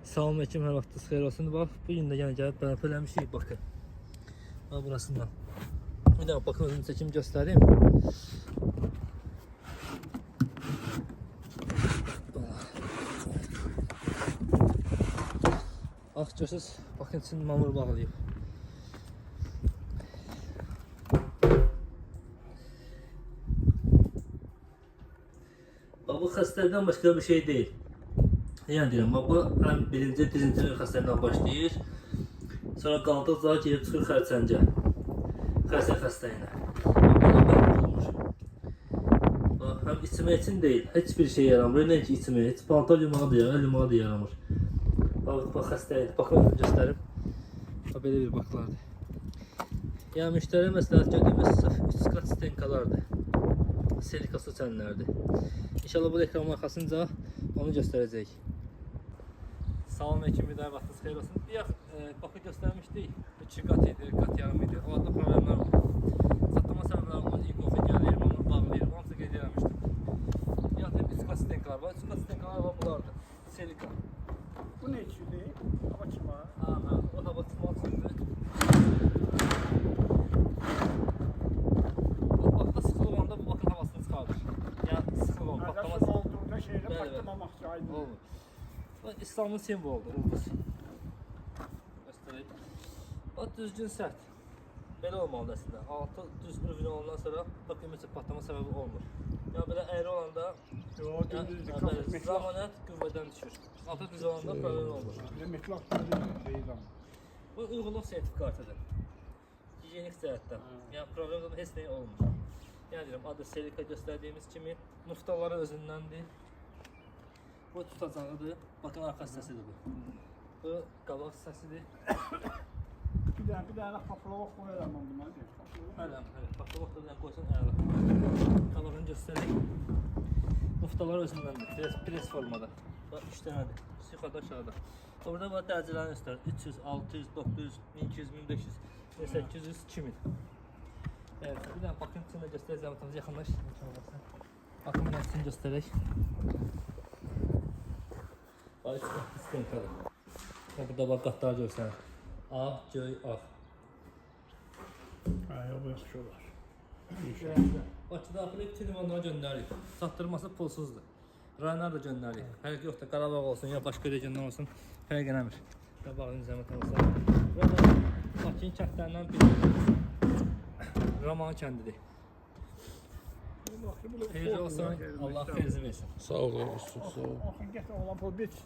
Salam aleyküm, hər vaxtınız xeyir olsun. Bax, bu gün də yenə gəlib bərpa eləmişik, baxın. Bax, burasından. Bir daha baxın, özümü çəkim göstəreyim. Bax, görürsünüz, baxın, için mamur bağlayıb. Bax, bu xəstəlikdən başqa bir şey deyil. Yani deyirəm, bu birinci dizinci xəstəliyindən başlayır. Sonra qaldıqca gelib çıxır xərçəngə. Xərçəng xəstəliyinə. Həm içmək üçün deyil, heç bir şey yaramır. Nə ki içmək, heç paltar yumağa da yaramır, yumağa da yaramır. Bax xəstəlikdir, baxın göstərim. Belə bir baklardır. Yəni müştəri məsləhət gördüyümüz iskat stenkalardır. Silika su çənlərdir. İnşallah bu ekranın arxasınca onu göstərəcək. Salam aleyküm, bir daha vaxtınız xeyir olsun. Bir bakı göstərmişdik. 2 qat idi, qat yarım idi. O adda problemlər var. Satlama səbəblərindən inkofi gəlir, onu bağlayır. Onu da qeyd eləmişdim. Yatıb 3 qat stenkalar var. 3 qat stenkalar var, bunlardır. Silika. Bu ne içiydi? Hava çıkma. O hava çıkma çıxdı. Bu bakda sıxılıq olanda bu bakın havasını çıxardır. Yəni sıxılıq olur, patlaması. Nasıl olduğunda şeyle patlamamak için. Olur. İslamın simvoludur, ulduz. Göstərək. O düzgün sərt. Belə olmalıdır əslində. Altı düz ürünə olandan sonra bakın mesela patlama səbəbi olmur. Yəni belə əyri olanda zamanət qüvvədən düşür. Altı düz olanda problem olmur. Bu uyğunluq sertifikatıdır. Gigiyenik cəhətdən. Yəni problemdə heç nə olmur. Yəni deyirəm, adı silika göstərdiyimiz kimi nuftaları özündəndir. Bu tutacağıdır. Bakın arka səsidir bu. Bu qabaq səsidir. Bir tane paprolog koyalım bundan değil. Ələm, evet. Paprolog da bir qoysun əla. Qabağını göstərək. Nuftalar özündəndir. Pres formada. Bax 3 dənədir. Yuxarıda aşağıda. Orada var dərəcələrini göstərir. 300, 600, 900, 1200, 1500, 800, 2000. Evet, bir dənə bakın içində göstərək. Zəmatımızı yaxınlaş. Bakın bunun içini göstərək. Bax, stenkadır. Burada bax qatlar görsənir. Ağ, göy, ağ. Yok bu yaxşı olar. Bakıda apelek bütün ünvanlara göndəririk. Satdırması pulsuzdur. Rayonlar da göndəririk. Fərq yoxdur, Qarabağ olsun ya başqa regiondan olsun, fərq eləmir. Bağın zəhmət olsa. Burada Bakının kəndlərindən biri Raman kəndidir. Xeyirli olsun, Allah xeyirli versin. Sağ ol, sağ ol. Axın get oğlan bu bit.